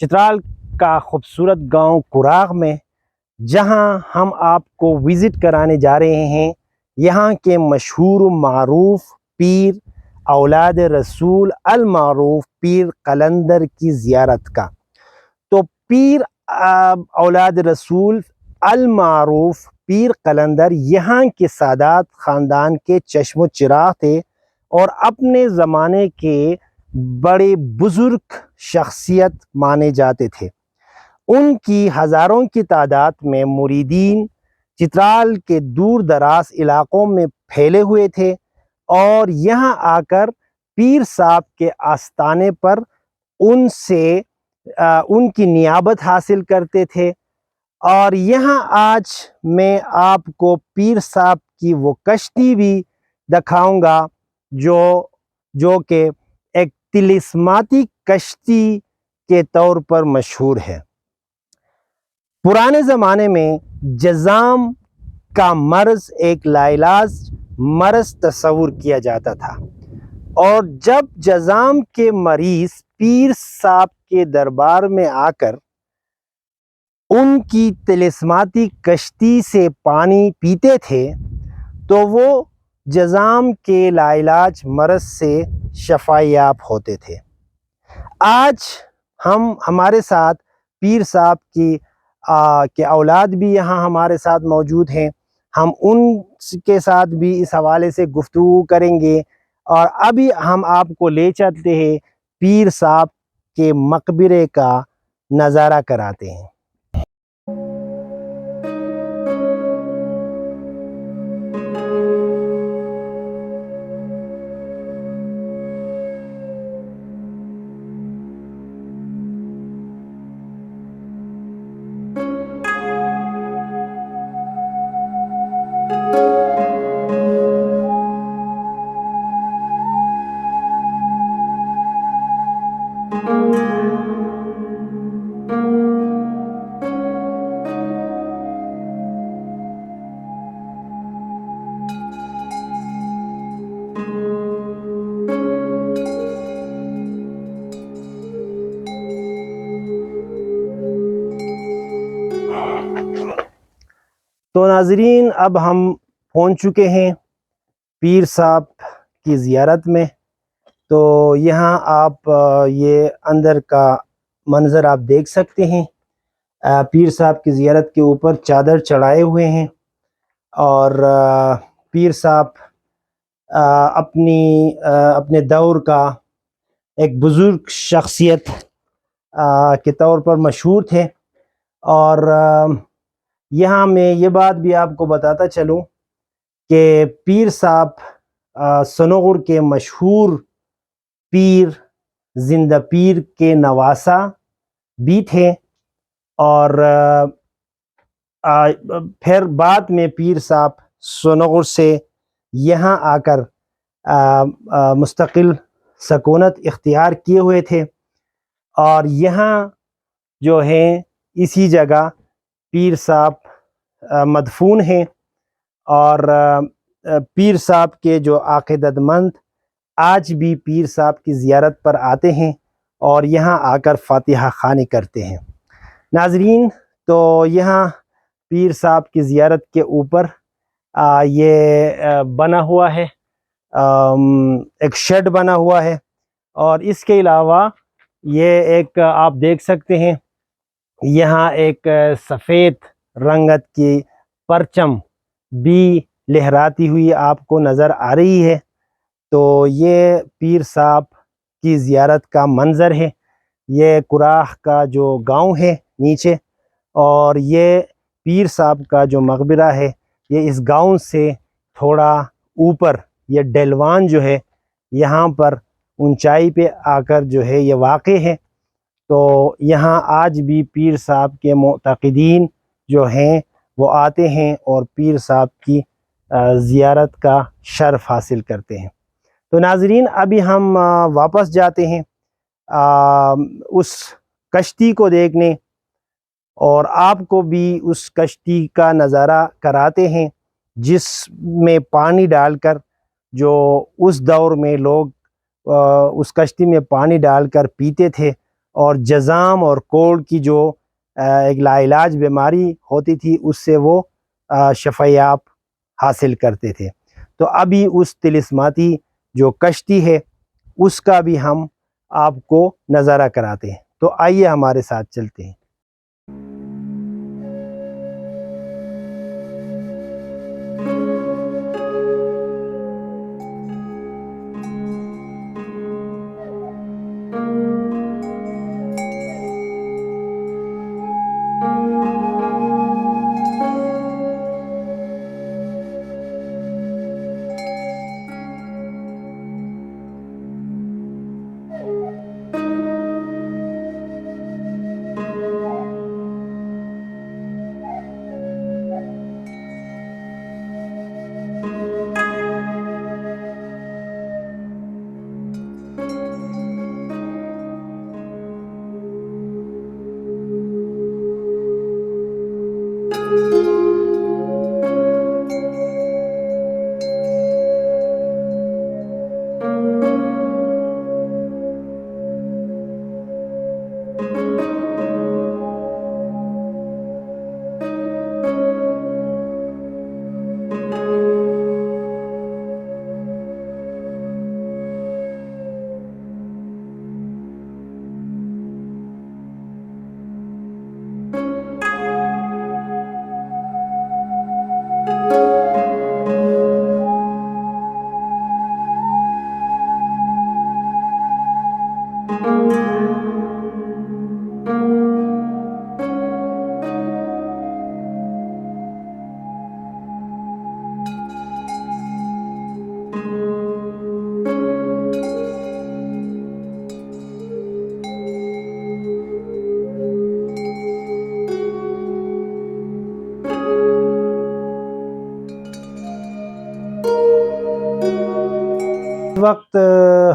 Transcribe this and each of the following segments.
چترال کا خوبصورت گاؤں کراغ میں، جہاں ہم آپ کو وزٹ کرانے جا رہے ہیں یہاں کے مشہور و معروف پیر اولاد رسول المعروف پیر قلندر کی زیارت کا۔ تو پیر اولاد رسول المعروف پیر قلندر یہاں کے سادات خاندان کے چشم و چراغ تھے اور اپنے زمانے کے بڑے بزرگ شخصیت مانے جاتے تھے۔ ان کی ہزاروں کی تعداد میں مریدین چترال کے دور دراز علاقوں میں پھیلے ہوئے تھے اور یہاں آ کر پیر صاحب کے آستانے پر ان کی نیابت حاصل کرتے تھے۔ اور یہاں آج میں آپ کو پیر صاحب کی وہ کشتی بھی دکھاؤں گا جو کہ ایک طلسماتی کشتی کے طور پر مشہور ہے۔ پرانے زمانے میں جذام کا مرض ایک لاعلاج مرض تصور کیا جاتا تھا، اور جب جذام کے مریض پیر صاحب کے دربار میں آ کر ان کی طلسماتی کشتی سے پانی پیتے تھے تو وہ جذام کے لاعلاج مرض سے شفا یاب ہوتے تھے۔ آج ہمارے ساتھ پیر صاحب کے اولاد بھی یہاں ہمارے ساتھ موجود ہیں۔ ہم ان کے ساتھ بھی اس حوالے سے گفتگو کریں گے، اور ابھی ہم آپ کو لے چلتے ہیں پیر صاحب کے مقبرے کا نظارہ کراتے ہیں۔ تو ناظرین، اب ہم پہنچ چکے ہیں پیر صاحب کی زیارت میں۔ تو یہاں آپ یہ اندر کا منظر آپ دیکھ سکتے ہیں۔ پیر صاحب کی زیارت کے اوپر چادر چڑھائے ہوئے ہیں، اور پیر صاحب اپنے دور کا ایک بزرگ شخصیت کے طور پر مشہور تھے۔ اور یہاں میں یہ بات بھی آپ کو بتاتا چلوں کہ پیر صاحب سنوغر کے مشہور پیر زندہ پیر کے نواسہ بھی تھے، اور پھر بعد میں پیر صاحب سنوغر سے یہاں آ کر مستقل سکونت اختیار کیے ہوئے تھے، اور یہاں جو ہے اسی جگہ پیر صاحب مدفون ہیں۔ اور پیر صاحب کے جو عقیدت مند آج بھی پیر صاحب کی زیارت پر آتے ہیں اور یہاں آ کر فاتحہ خوانی کرتے ہیں۔ ناظرین، تو یہاں پیر صاحب کی زیارت کے اوپر یہ بنا ہوا ہے، ایک شیڈ بنا ہوا ہے، اور اس کے علاوہ یہ ایک آپ دیکھ سکتے ہیں یہاں ایک سفید رنگت کی پرچم بھی لہراتی ہوئی آپ کو نظر آ رہی ہے۔ تو یہ پیر صاحب کی زیارت کا منظر ہے۔ یہ کراغ کا جو گاؤں ہے نیچے، اور یہ پیر صاحب کا جو مقبرہ ہے یہ اس گاؤں سے تھوڑا اوپر، یہ ڈیلوان جو ہے یہاں پر اونچائی پہ آ کر جو ہے یہ واقع ہے۔ تو یہاں آج بھی پیر صاحب کے معتقدین جو ہیں وہ آتے ہیں اور پیر صاحب کی زیارت کا شرف حاصل کرتے ہیں۔ تو ناظرین، ابھی ہم واپس جاتے ہیں اس کشتی کو دیکھنے، اور آپ کو بھی اس کشتی کا نظارہ کراتے ہیں جس میں پانی ڈال کر، جو اس دور میں لوگ اس کشتی میں پانی ڈال کر پیتے تھے، اور جزام اور کوڑ کی جو ایک لاعلاج بیماری ہوتی تھی اس سے وہ شفایاب حاصل کرتے تھے. تو ابھی اس طلسماتی جو کشتی ہے اس کا بھی ہم آپ کو نظارہ کراتے ہیں. تو آئیے ہمارے ساتھ چلتے ہیں. اس وقت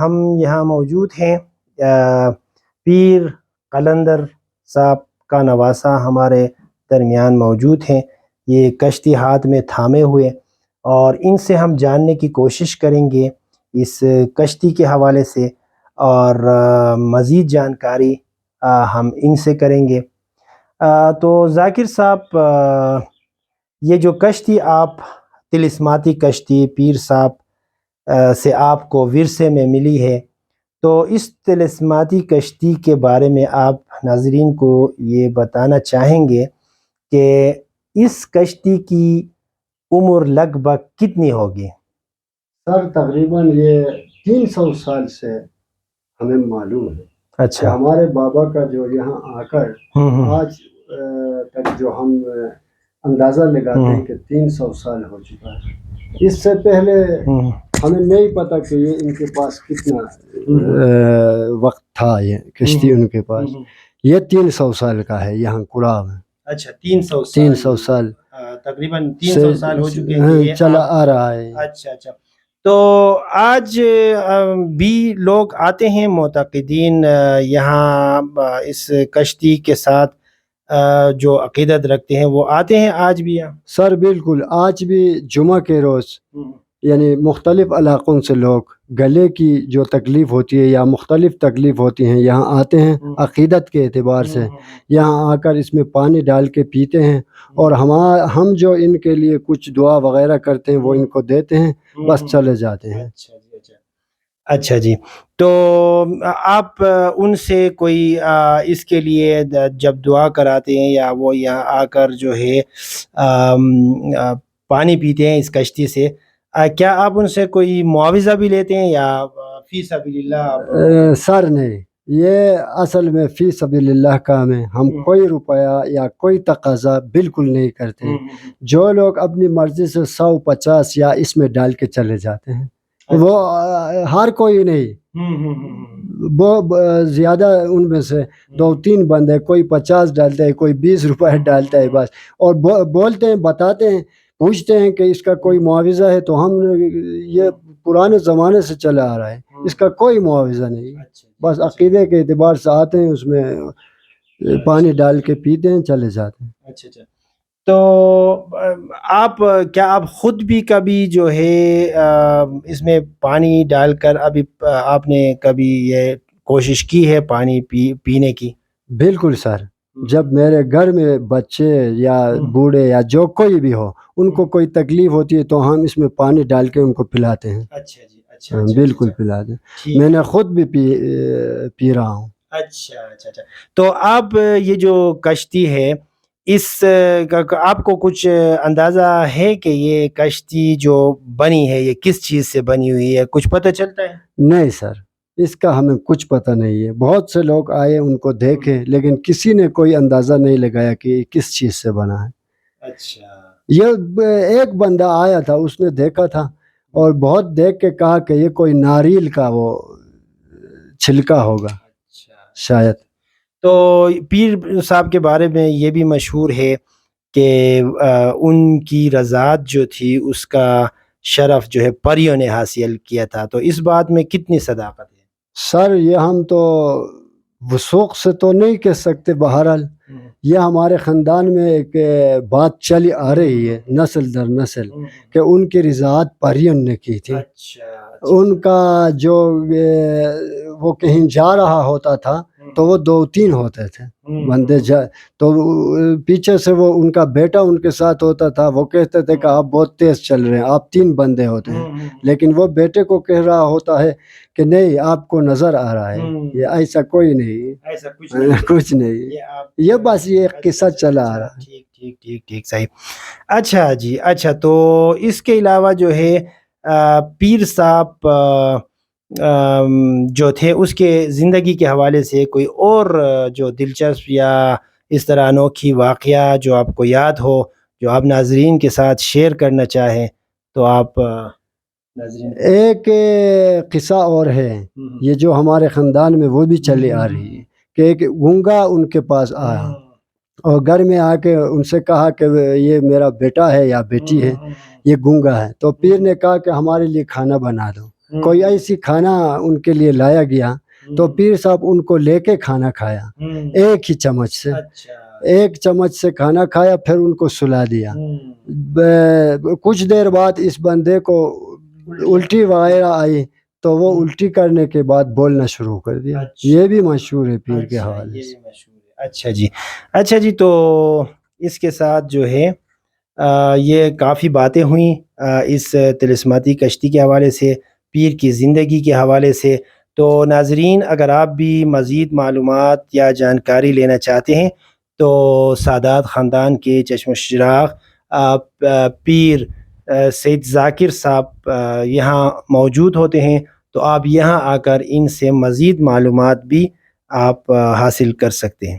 ہم یہاں موجود ہیں، پیر قلندر صاحب کا نواسہ ہمارے درمیان موجود ہیں. یہ کشتی ہاتھ میں تھامے ہوئے، اور ان سے ہم جاننے کی کوشش کریں گے اس کشتی کے حوالے سے، اور مزید جانکاری ہم ان سے کریں گے. تو ذاکر صاحب، یہ جو کشتی آپ طلسماتی کشتی پیر صاحب سے آپ کو ورثے میں ملی ہے، تو اس طلسماتی کشتی کے بارے میں آپ ناظرین کو یہ بتانا چاہیں گے کہ اس کشتی کی عمر لگ بھگ کتنی ہوگی؟ سر تقریباً یہ 300 سال سے ہمیں معلوم ہے. اچھا. ہمارے بابا کا جو یہاں آ کر آج تک جو ہم اندازہ لگاتے ہیں کہ 300 سال ہو چکا ہے. اس سے پہلے ہمیں نہیں پتا کہ یہ ان کے پاس کتنا وقت تھا. یہ کشتی ان کے پاس یہ 300 سال کا ہے یہاں کڑاب. اچھا، 300 سال تقریباً 300 سال ہو چکے ہیں چلا آ رہا ہے. اچھا. تو آج بھی لوگ آتے ہیں معتقدین یہاں اس کشتی کے ساتھ جو عقیدت رکھتے ہیں وہ آتے ہیں آج بھی یہاں؟ سر بالکل، آج بھی جمعہ کے روز یعنی مختلف علاقوں سے لوگ گلے کی جو تکلیف ہوتی ہے یا مختلف تکلیف ہوتی ہیں یہاں آتے ہیں عقیدت کے اعتبار سے. یہاں آ کر اس میں پانی ڈال کے پیتے ہیں، اور ہم جو ان کے لیے کچھ دعا وغیرہ کرتے ہیں وہ ان کو دیتے ہیں، بس چلے جاتے ہیں. اچھا جی. تو آپ ان سے کوئی اس کے لیے جب دعا کراتے ہیں یا وہ یہاں آ کر جو ہے پانی پیتے ہیں اس کشتی سے، کیا آپ ان سے کوئی معاوضہ بھی لیتے ہیں یا فی سبیل اللہ؟ سر نہیں، یہ اصل میں فی سبیل اللہ کام ہے. ہم کوئی روپیہ یا کوئی تقاضا بالکل نہیں کرتے. جو لوگ اپنی مرضی سے 150 یا اس میں ڈال کے چلے جاتے ہیں، وہ ہر کوئی نہیں، وہ زیادہ ان میں سے 2-3 بندے، کوئی 50 ڈالتا ہے، کوئی 20 روپے ڈالتا ہے بس. اور بولتے ہیں، بتاتے ہیں، پوچھتے ہیں کہ اس کا کوئی معاوضہ ہے، تو ہم یہ پرانے زمانے سے چلا آ رہا ہے، اس کا کوئی معاوضہ نہیں. بس عقیدے کے اعتبار سے آتے ہیں، اس میں پانی ڈال کے پیتے ہیں، چلے جاتے ہیں. اچھا. تو کیا آپ خود بھی کبھی جو ہے اس میں پانی ڈال کر ابھی آپ نے کبھی یہ کوشش کی ہے پانی پینے کی؟ بالکل سر، جب میرے گھر میں بچے یا بوڑھے یا جو کوئی بھی ہو ان کو کوئی تکلیف ہوتی ہے تو ہم اس میں پانی ڈال کے ان کو پلاتے ہیں۔ اچھا جی، اچھا بالکل پلاتے ہیں، میں نے خود بھی پی رہا ہوں۔ اچھا اچھا اچھا، تو آپ یہ جو کشتی ہے اس آپ کو کچھ اندازہ ہے کہ یہ کشتی جو بنی ہے یہ کس چیز سے بنی ہوئی ہے؟ کچھ پتہ چلتا ہے؟ نہیں سر، اس کا ہمیں کچھ پتہ نہیں ہے، بہت سے لوگ آئے ان کو دیکھے لیکن کسی نے کوئی اندازہ نہیں لگایا کہ یہ کس چیز سے بنا ہے۔ اچھا، یہ ایک بندہ آیا تھا، اس نے دیکھا تھا اور بہت دیکھ کے کہا کہ یہ کوئی ناریل کا وہ چھلکا ہوگا شاید۔ تو پیر صاحب کے بارے میں یہ بھی مشہور ہے کہ ان کی رضاعت جو تھی اس کا شرف جو ہے پریوں نے حاصل کیا تھا، تو اس بات میں کتنی صداقت ہے؟ سر یہ ہم تو وثوق سے تو نہیں کہہ سکتے، بہرحال یہ ہمارے خاندان میں ایک بات چلی آ رہی ہے نسل در نسل کہ ان کی رضاعت پریوں نے کی تھی۔ ان کا جو وہ کہیں جا رہا ہوتا تھا تو وہ 2-3 ہوتے تھے بندے، تو پیچھے سے وہ ان کا بیٹا ان کے ساتھ ہوتا تھا، وہ کہتے تھے کہ آپ بہت تیز چل رہے ہیں، آپ 3 بندے ہوتے ہیں، لیکن وہ بیٹے کو کہہ رہا ہوتا ہے کہ نہیں آپ کو نظر آ رہا ہے، یہ ایسا کوئی نہیں، ایسا کچھ نہیں، یہ بس یہ ایک قصہ چلا آ رہا ہے۔ ٹھیک صحیح۔ اچھا جی، اچھا تو اس کے علاوہ جو ہے پیر صاحب جو تھے اس کے زندگی کے حوالے سے کوئی اور جو دلچسپ یا اس طرح انوکھی واقعہ جو آپ کو یاد ہو جو آپ ناظرین کے ساتھ شیئر کرنا چاہیں تو آپ ناظرین؟ ایک قصہ اور ہے، یہ جو ہمارے خاندان میں وہ بھی چلی آ رہی ہے کہ ایک گونگا ان کے پاس آیا اور گھر میں آ کے ان سے کہا کہ یہ میرا بیٹا ہے یا بیٹی ہے، یہ گونگا ہے، تو پیر نے کہا کہ ہمارے لیے کھانا بنا دو۔ کوئی ایسی کھانا ان کے لیے لایا گیا تو پیر صاحب ان کو لے کے کھانا کھایا ایک ہی چمچ سے، ایک چمچ سے کھانا کھایا، پھر ان کو سلا دیا۔ کچھ دیر بعد اس بندے کو الٹی وغیرہ آئی تو وہ الٹی کرنے کے بعد بولنا شروع کر دیا۔ یہ بھی مشہور ہے پیر کے حوالے سے۔ اچھا جی، تو اس کے ساتھ جو ہے یہ کافی باتیں ہوئیں اس طلسماتی کشتی کے حوالے سے، پیر کی زندگی کے حوالے سے۔ تو ناظرین اگر آپ بھی مزید معلومات یا جانکاری لینا چاہتے ہیں تو سادات خاندان کے چشم و چراغ پیر سید ذاکر صاحب یہاں موجود ہوتے ہیں، تو آپ یہاں آ کر ان سے مزید معلومات بھی آپ حاصل کر سکتے ہیں۔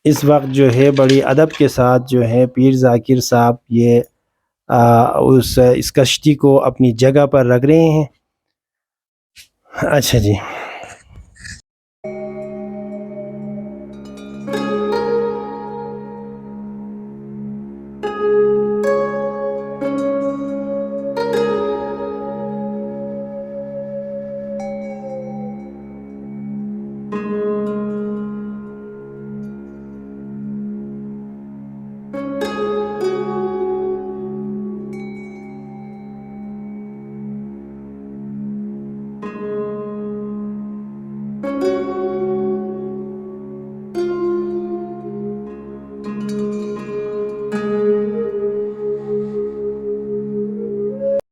اس وقت جو ہے بڑی ادب کے ساتھ جو ہے پیر ذاکر صاحب یہ اس کشتی کو اپنی جگہ پر رکھ رہے ہیں۔ اچھا جی۔